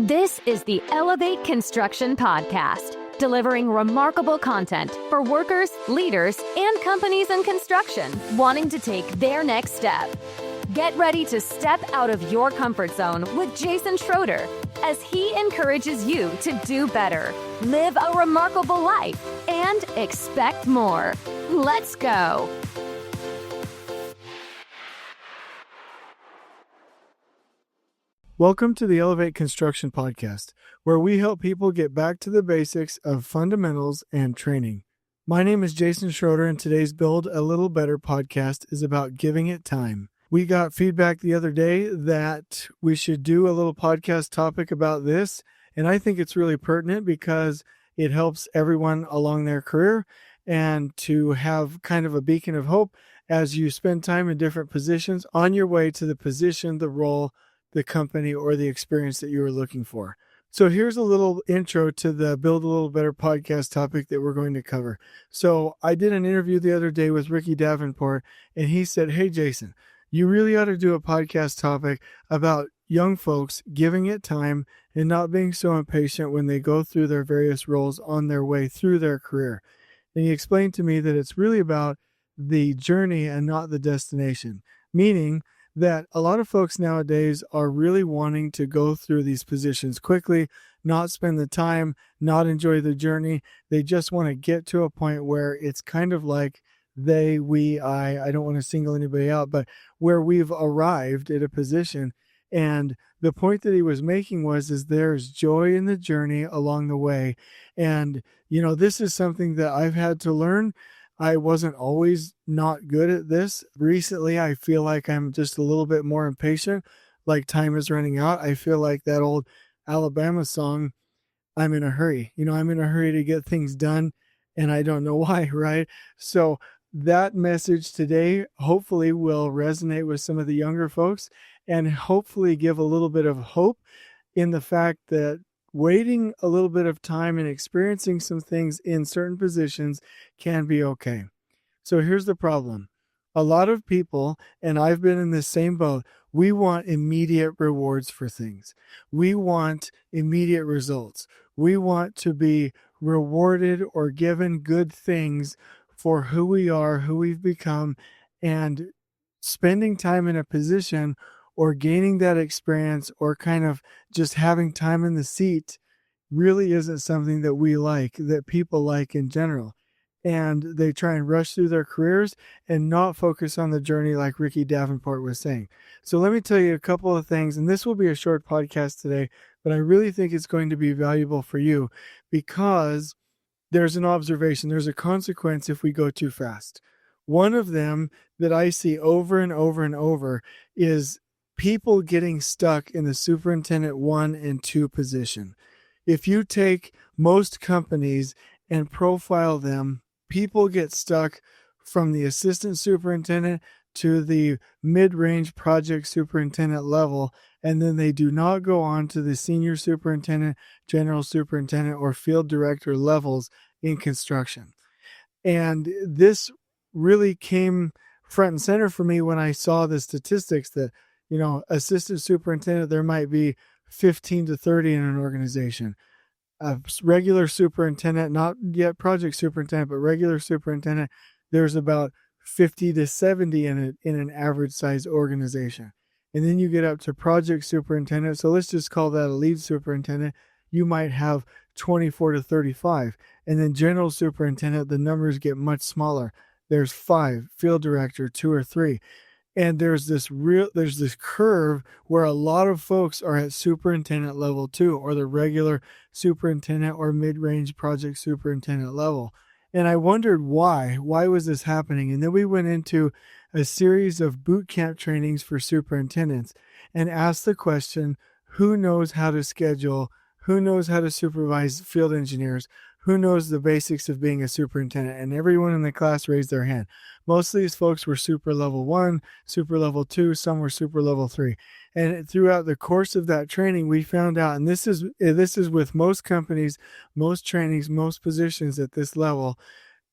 This is the Elevate Construction Podcast, delivering remarkable content for workers, leaders, and companies in construction wanting to take their next step. Get ready to step out of your comfort zone with Jason Schroeder as he encourages you to do better, live a remarkable life, and expect more. Let's go. Welcome to the Elevate Construction Podcast, where we help people get back to the basics of fundamentals and training. My name is Jason Schroeder, and today's Build a Little Better podcast is about giving it time. We got feedback the other day that we should do a little podcast topic about this, and I think it's really pertinent because it helps everyone along their career and to have kind of a beacon of hope as you spend time in different positions on your way to the position, the role, the company, or the experience that you were looking for. So here's a little intro to the Build a Little Better podcast topic that we're going to cover. So I did an interview the other day with Davenport, and he said, "Hey, Jason, you really ought to do a podcast topic about young folks giving it time and not being so impatient when they go through their various roles on their way through their career." And he explained to me that it's really about the journey and not the destination, meaning that a lot of folks nowadays are really wanting to go through these positions quickly, not spend the time, not enjoy the journey. They just want to get to a point where it's kind of like I don't want to single anybody out, but where we've arrived at a position. And the point that he was making is there's joy in the journey along the way. And, this is something that I've had to learn. I wasn't always not good at this. Recently, I feel like I'm just a little bit more impatient, like time is running out. I feel like that old Alabama song, I'm in a hurry. I'm in a hurry to get things done, and I don't know why, right? So that message today hopefully will resonate with some of the younger folks and hopefully give a little bit of hope in the fact that waiting a little bit of time and experiencing some things in certain positions can be okay. So here's the problem. A lot of people, and I've been in the same boat, we want immediate rewards for things. We want immediate results. We want to be rewarded or given good things for who we are, who we've become, and spending time in a position or gaining that experience or kind of just having time in the seat really isn't something that we like, that people like in general. And they try and rush through their careers and not focus on the journey like Davenport was saying. So let me tell you a couple of things, and this will be a short podcast today, but I really think it's going to be valuable for you because there's an observation, there's a consequence if we go too fast. One of them that I see over and over and over is people getting stuck in the superintendent 1 and 2 position. If you take most companies and profile them, people get stuck from the assistant superintendent to the mid-range project superintendent level, and then they do not go on to the senior superintendent, general superintendent, or field director levels in construction. And this really came front and center for me when I saw the statistics that assistant superintendent, there might be 15 to 30 in an organization. A regular superintendent, not yet project superintendent, but regular superintendent, there's about 50 to 70 in an average size organization. And then you get up to project superintendent. So let's just call that a lead superintendent. You might have 24 to 35. And then general superintendent, the numbers get much smaller. There's 5, field director, 2 or 3. And there's this curve where a lot of folks are at superintendent level 2 or the regular superintendent or mid-range project superintendent level. And I wondered why was this happening? And then we went into a series of boot camp trainings for superintendents and asked the question, who knows how to schedule? Who knows how to supervise field engineers? Who knows the basics of being a superintendent? And everyone in the class raised their hand. Most of these folks were super level 1, super level 2, some were super level 3. And throughout the course of that training, we found out, and this is with most companies, most trainings, most positions at this level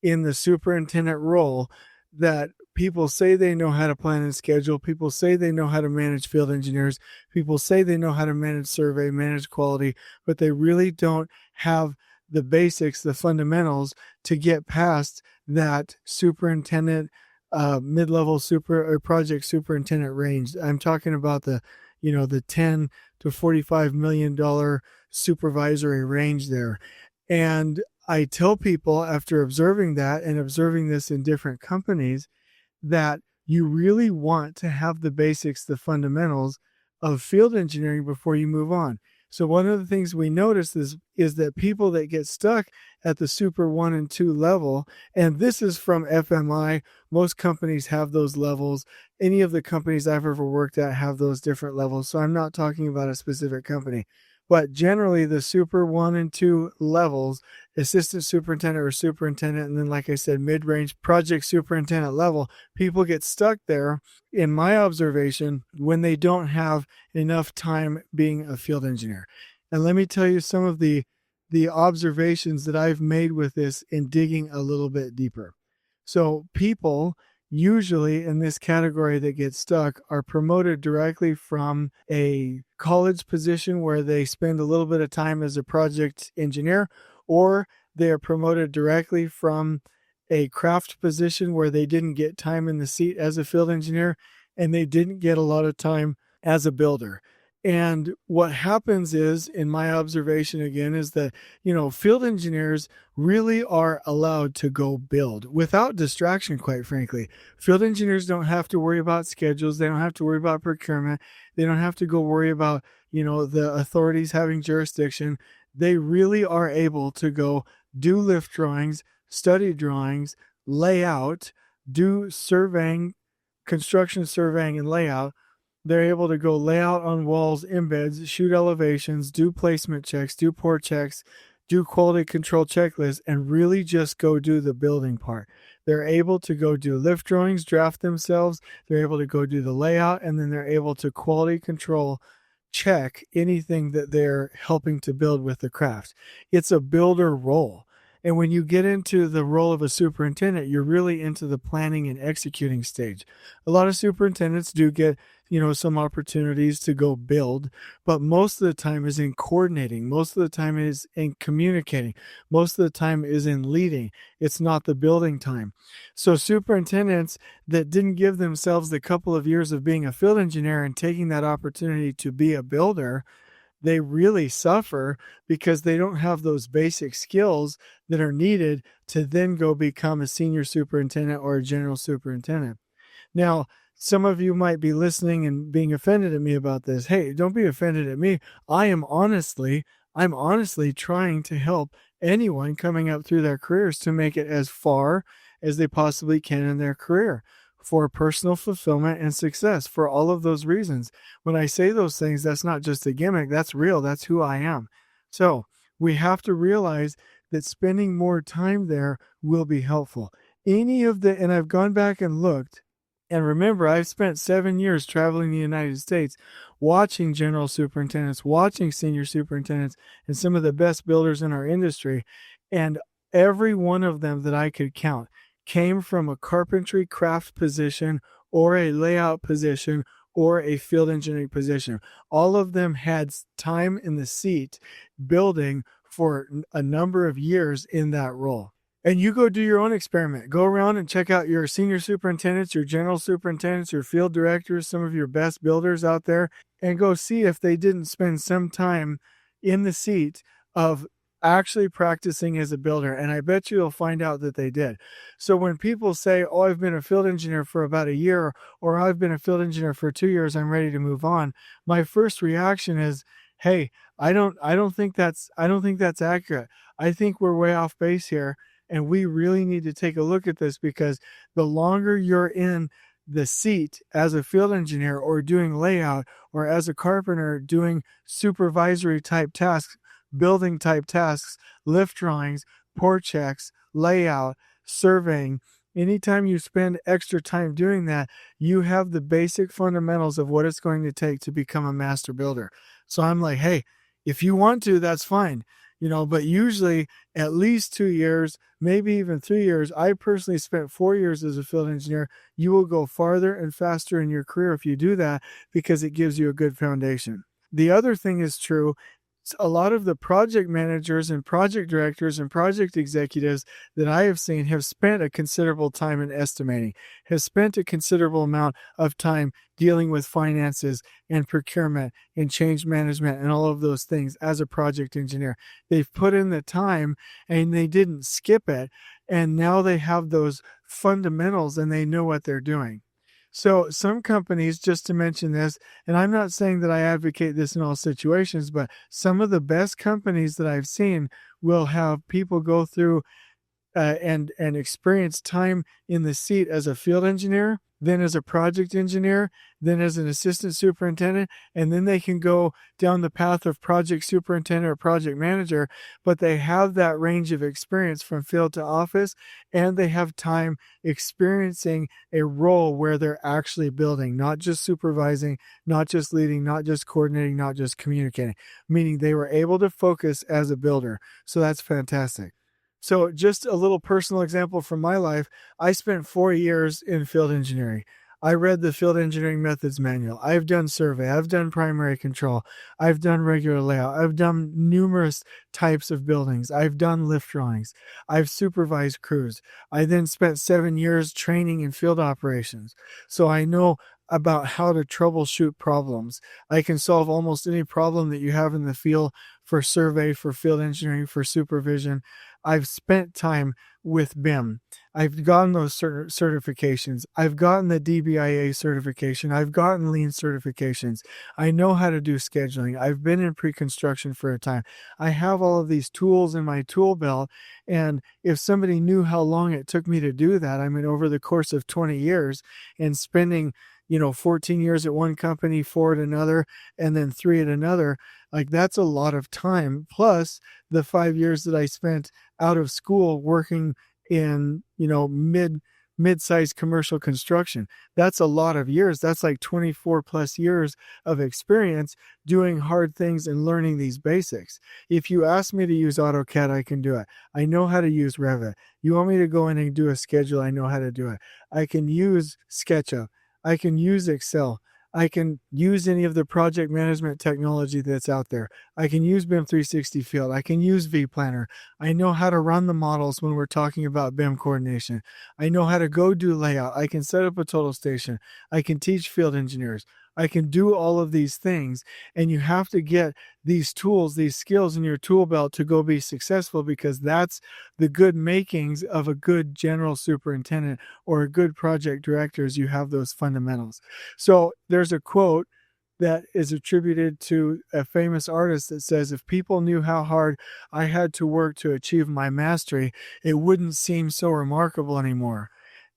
in the superintendent role, that People say they know how to plan and schedule. People say they know how to manage field engineers. People say they know how to manage survey, manage quality, but they really don't have the basics, the fundamentals to get past that superintendent, mid-level or project superintendent range. I'm talking about the 10 to $45 million supervisory range there. And I tell people after observing that and observing this in different companies that you really want to have the basics, the fundamentals of field engineering before you move on. So one of the things we notice is that people that get stuck at the super 1 and 2 level, and this is from FMI, most companies have those levels. Any of the companies I've ever worked at have those different levels. So I'm not talking about a specific company. But generally, the super 1 and 2 levels, assistant superintendent or superintendent, and then, like I said, mid-range project superintendent level, people get stuck there, in my observation, when they don't have enough time being a field engineer. And let me tell you some of the observations that I've made with this in digging a little bit deeper. So people usually in this category that get stuck are promoted directly from a college position where they spend a little bit of time as a project engineer, or they are promoted directly from a craft position where they didn't get time in the seat as a field engineer and they didn't get a lot of time as a builder. And what happens is, in my observation again, is that, field engineers really are allowed to go build without distraction, quite frankly. Field engineers don't have to worry about schedules. They don't have to worry about procurement. They don't have to go worry about, the authorities having jurisdiction. They really are able to go do lift drawings, study drawings, layout, do surveying, construction surveying and layout. They're able to go lay out on walls, embeds, shoot elevations, do placement checks, do port checks, do quality control checklists, and really just go do the building part. They're able to go do lift drawings, draft themselves. They're able to go do the layout, and then they're able to quality control check anything that they're helping to build with the craft. It's a builder role. And when you get into the role of a superintendent, you're really into the planning and executing stage. A lot of superintendents do get, some opportunities to go build, but most of the time is in coordinating. Most of the time is in communicating. Most of the time is in leading. It's not the building time. So superintendents that didn't give themselves the couple of years of being a field engineer and taking that opportunity to be a builder, they really suffer because they don't have those basic skills that are needed to then go become a senior superintendent or a general superintendent. Now, some of you might be listening and being offended at me about this. Hey, don't be offended at me. I'm honestly trying to help anyone coming up through their careers to make it as far as they possibly can in their career, for personal fulfillment and success, for all of those reasons. When I say those things, that's not just a gimmick. That's real. That's who I am. So we have to realize that spending more time there will be helpful. And I've gone back and looked, and remember, I've spent 7 years traveling the United States, watching general superintendents, watching senior superintendents, and some of the best builders in our industry. And every one of them that I could count came from a carpentry craft position or a layout position or a field engineering position. All of them had time in the seat building for a number of years in that role. And you go do your own experiment. Go around and check out your senior superintendents, your general superintendents, your field directors, some of your best builders out there, and go see if they didn't spend some time in the seat of actually practicing as a builder. And I bet you'll find out that they did. So when people say, oh, I've been a field engineer for about a year, or I've been a field engineer for 2 years, I'm ready to move on, my first reaction is, hey, I don't think that's accurate. I think we're way off base here. And we really need to take a look at this, because the longer you're in the seat as a field engineer or doing layout, or as a carpenter doing supervisory type tasks, building type tasks, lift drawings, port checks, layout, surveying, anytime you spend extra time doing that, you have the basic fundamentals of what it's going to take to become a master builder. So I'm like, hey, if you want to, that's fine. but usually at least 2 years, maybe even 3 years. I personally spent 4 years as a field engineer. You will go farther and faster in your career if you do that because it gives you a good foundation. The other thing is true. A lot of the project managers and project directors and project executives that I have seen have spent a considerable time in estimating, have spent a considerable amount of time dealing with finances and procurement and change management and all of those things as a project engineer. They've put in the time and they didn't skip it. And now they have those fundamentals and they know what they're doing. So some companies, just to mention this, and I'm not saying that I advocate this in all situations, but some of the best companies that I've seen will have people go through and experience time in the seat as a field engineer, then as a project engineer, then as an assistant superintendent, and then they can go down the path of project superintendent or project manager, but they have that range of experience from field to office, and they have time experiencing a role where they're actually building, not just supervising, not just leading, not just coordinating, not just communicating, meaning they were able to focus as a builder. So that's fantastic. So just a little personal example from my life, I spent 4 years in field engineering. I read the Field Engineering Methods Manual. I've done survey. I've done primary control. I've done regular layout. I've done numerous types of buildings. I've done lift drawings. I've supervised crews. I then spent 7 years training in field operations. So I know about how to troubleshoot problems. I can solve almost any problem that you have in the field for survey, for field engineering, for supervision. I've spent time with BIM. I've gotten those certifications. I've gotten the DBIA certification. I've gotten lean certifications. I know how to do scheduling. I've been in pre-construction for a time. I have all of these tools in my tool belt. And if somebody knew how long it took me to do that, I mean, over the course of 20 years and spending 14 years at one company, 4 at another, and then 3 at another, like that's a lot of time. Plus the 5 years that I spent out of school working in, mid-sized commercial construction. That's a lot of years. That's like 24 plus years of experience doing hard things and learning these basics. If you ask me to use AutoCAD, I can do it. I know how to use Revit. You want me to go in and do a schedule, I know how to do it. I can use SketchUp. I can use Excel. I can use any of the project management technology that's out there. I can use BIM 360 Field. I can use vPlanner. I know how to run the models when we're talking about BIM coordination. I know how to go do layout. I can set up a total station. I can teach field engineers. I can do all of these things, and you have to get these tools, these skills in your tool belt to go be successful, because that's the good makings of a good general superintendent or a good project director, is you have those fundamentals. So there's a quote that is attributed to a famous artist that says, if people knew how hard I had to work to achieve my mastery, it wouldn't seem so remarkable anymore.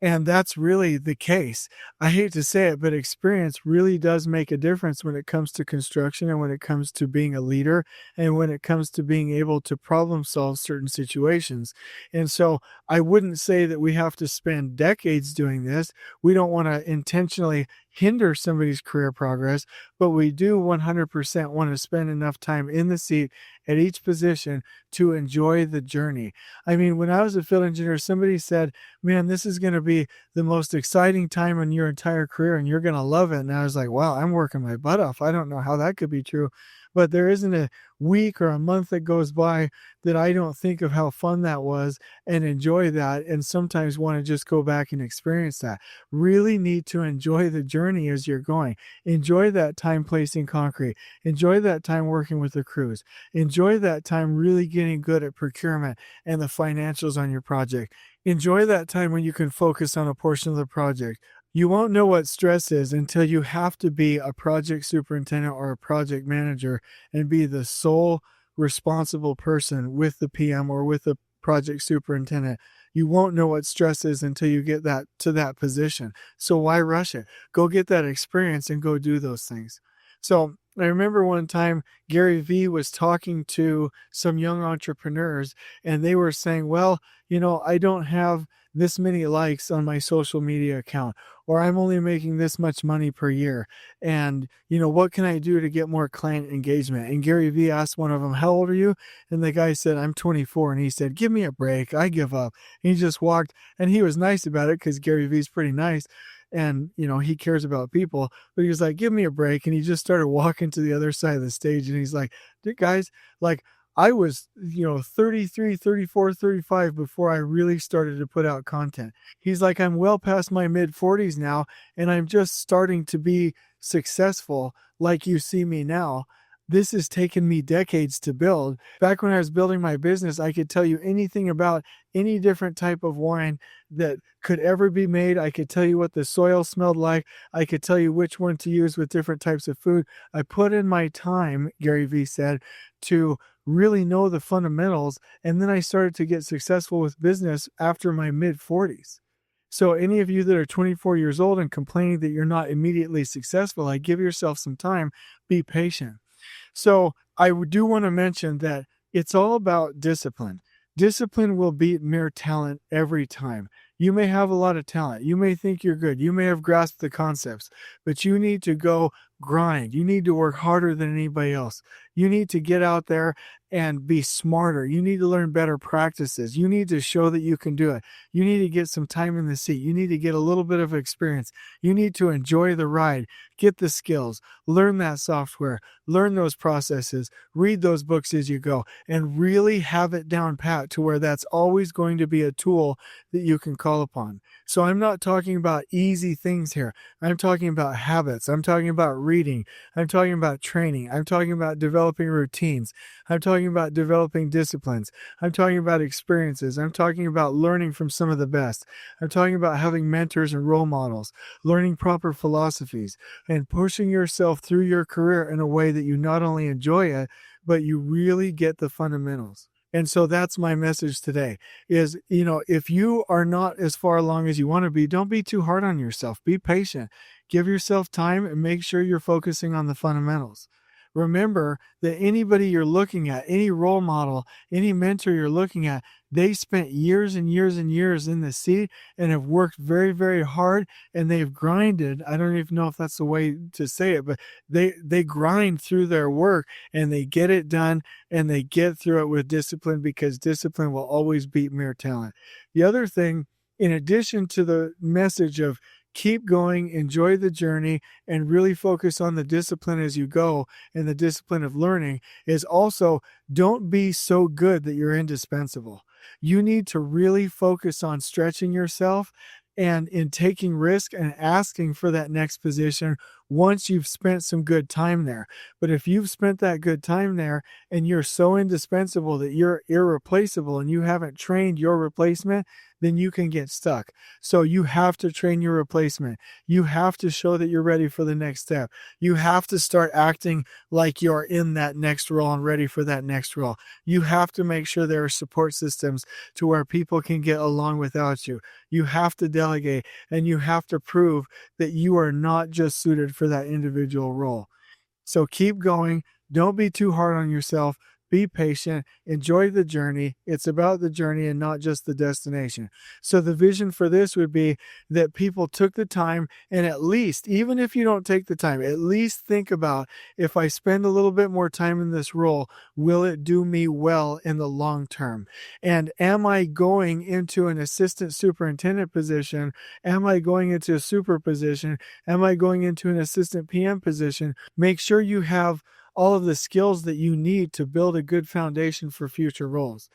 And that's really the case. I hate to say it, but experience really does make a difference when it comes to construction and when it comes to being a leader and when it comes to being able to problem solve certain situations. And so I wouldn't say that we have to spend decades doing this. We don't want to intentionally hinder somebody's career progress, but we do 100% want to spend enough time in the seat at each position to enjoy the journey. I mean, when I was a field engineer, somebody said, man, this is going to be the most exciting time in your entire career and you're going to love it. And I was like, wow, I'm working my butt off. I don't know how that could be true. But there isn't a week or a month that goes by that I don't think of how fun that was and enjoy that, and sometimes want to just go back and experience that. Really need to enjoy the journey as you're going. Enjoy that time placing concrete. Enjoy that time working with the crews. Enjoy that time really getting good at procurement and the financials on your project. Enjoy that time when you can focus on a portion of the project. You won't know what stress is until you have to be a project superintendent or a project manager and be the sole responsible person with the PM or with the project superintendent. You won't know what stress is until you get that to that position. So why rush it? Go get that experience and go do those things. So I remember one time Gary Vee was talking to some young entrepreneurs, and they were saying, well, I don't have this many likes on my social media account, or I'm only making this much money per year. And, what can I do to get more client engagement? And Gary Vee asked one of them, how old are you? And the guy said, I'm 24. And he said, give me a break. I give up. And he just walked, and he was nice about it because Gary Vee's pretty nice. And, he cares about people, but he was like, give me a break. And he just started walking to the other side of the stage. And he's like, dude, guys, like I was, 33, 34, 35 before I really started to put out content. He's like, I'm well past my mid 40s now, and I'm just starting to be successful like you see me now. This has taken me decades to build. Back when I was building my business, I could tell you anything about any different type of wine that could ever be made. I could tell you what the soil smelled like. I could tell you which one to use with different types of food. I put in my time, Gary Vee said, to really know the fundamentals. And then I started to get successful with business after my mid 40s. So any of you that are 24 years old and complaining that you're not immediately successful, like give yourself some time, be patient. So I do want to mention that it's all about discipline. Discipline will beat mere talent every time. You may have a lot of talent. You may think you're good. You may have grasped the concepts, but you need to go grind. You need to work harder than anybody else. You need to get out there and be smarter. You need to learn better practices. You need to show that you can do it. You need to get some time in the seat. You need to get a little bit of experience. You need to enjoy the ride, get the skills, learn that software, learn those processes, read those books as you go, and really have it down pat to where that's always going to be a tool that you can call upon. So I'm not talking about easy things here. I'm talking about habits. I'm talking about reading. I'm talking about training. I'm talking about developing routines. I'm talking about developing disciplines. I'm talking about experiences. I'm talking about learning from some of the best. I'm talking about having mentors and role models, learning proper philosophies, and pushing yourself through your career in a way that you not only enjoy it, but you really get the fundamentals. And so that's my message today is, if you are not as far along as you want to be, don't be too hard on yourself. Be patient. Give yourself time and make sure you're focusing on the fundamentals. Remember that anybody you're looking at, any role model, any mentor you're looking at, they spent years and years and years in the seat and have worked very, very hard, and they've grinded. I don't even know if that's the way to say it, but they grind through their work and they get it done and they get through it with discipline, because discipline will always beat mere talent. The other thing, in addition to the message of keep going, enjoy the journey, and really focus on the discipline as you go and the discipline of learning, is also don't be so good that you're indispensable. You need to really focus on stretching yourself and in taking risk and asking for that next position once you've spent some good time there. But if you've spent that good time there and you're so indispensable that you're irreplaceable and you haven't trained your replacement, then you can get stuck. So you have to train your replacement. You have to show that you're ready for the next step. You have to start acting like you're in that next role and ready for that next role. You have to make sure there are support systems to where people can get along without you. You have to delegate, and you have to prove that you are not just suited for that individual role. So keep going. Don't be too hard on yourself. Be patient. Enjoy the journey. It's about the journey and not just the destination. So the vision for this would be that people took the time, and at least, even if you don't take the time, at least think about, if I spend a little bit more time in this role, will it do me well in the long term? And am I going into an assistant superintendent position? Am I going into a super position? Am I going into an assistant PM position? Make sure you have all of the skills that you need to build a good foundation for future roles.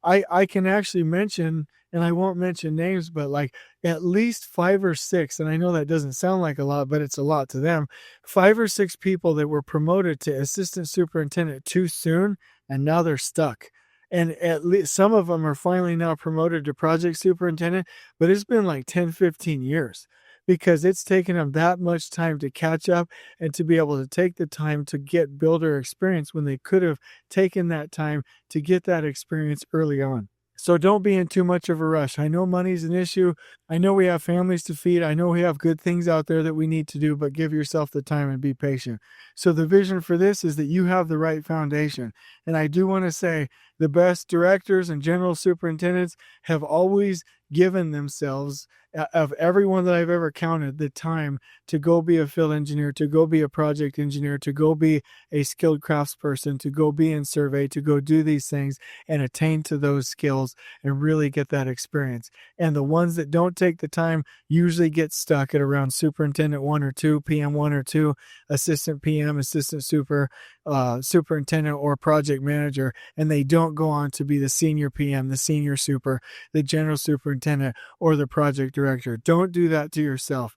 I can actually mention, and I won't mention names, but like at least 5 or 6, and I know that doesn't sound like a lot, but it's a lot to them, 5 or 6 people that were promoted to assistant superintendent too soon, and now they're stuck. And at least some of them are finally now promoted to project superintendent, but it's been like 10, 15 years. Because it's taken them that much time to catch up and to be able to take the time to get builder experience when they could have taken that time to get that experience early on. So don't be in too much of a rush. I know money's an issue. I know we have families to feed. I know we have good things out there that we need to do, but give yourself the time and be patient. So the vision for this is that you have the right foundation. And I do want to say the best directors and general superintendents have always given themselves, of everyone that I've ever counted, the time to go be a field engineer, to go be a project engineer, to go be a skilled craftsperson, to go be in survey, to go do these things and attain to those skills and really get that experience. And the ones that don't take the time usually get stuck at around superintendent 1 or 2, PM 1 or 2, assistant PM, assistant superintendent or project manager, and they don't go on to be the senior PM, the senior super, the general superintendent, or the project director. Don't do that to yourself.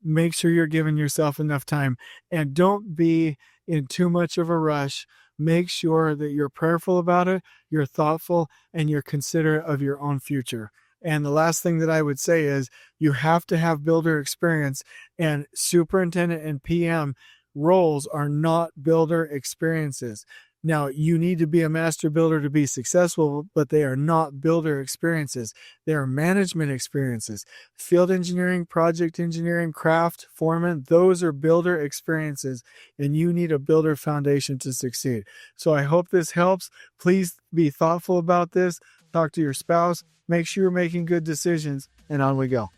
Make sure you're giving yourself enough time, and don't be in too much of a rush. Make sure that you're prayerful about it, you're thoughtful, and you're considerate of your own future. And the last thing that I would say is you have to have builder experience, and superintendent and PM roles are not builder experiences. Now, you need to be a master builder to be successful, but they are not builder experiences. They are management experiences. Field engineering, project engineering, craft, foreman, those are builder experiences, and you need a builder foundation to succeed. So I hope this helps. Please be thoughtful about this. Talk to your spouse. Make sure you're making good decisions, and on we go.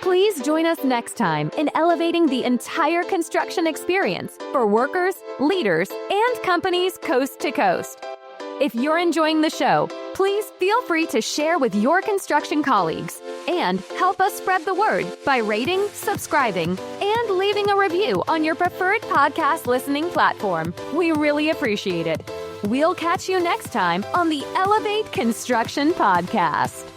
Please join us next time in elevating the entire construction experience for workers, leaders, and companies coast to coast. If you're enjoying the show, please feel free to share with your construction colleagues and help us spread the word by rating, subscribing, and leaving a review on your preferred podcast listening platform. We really appreciate it. We'll catch you next time on the Elevate Construction Podcast.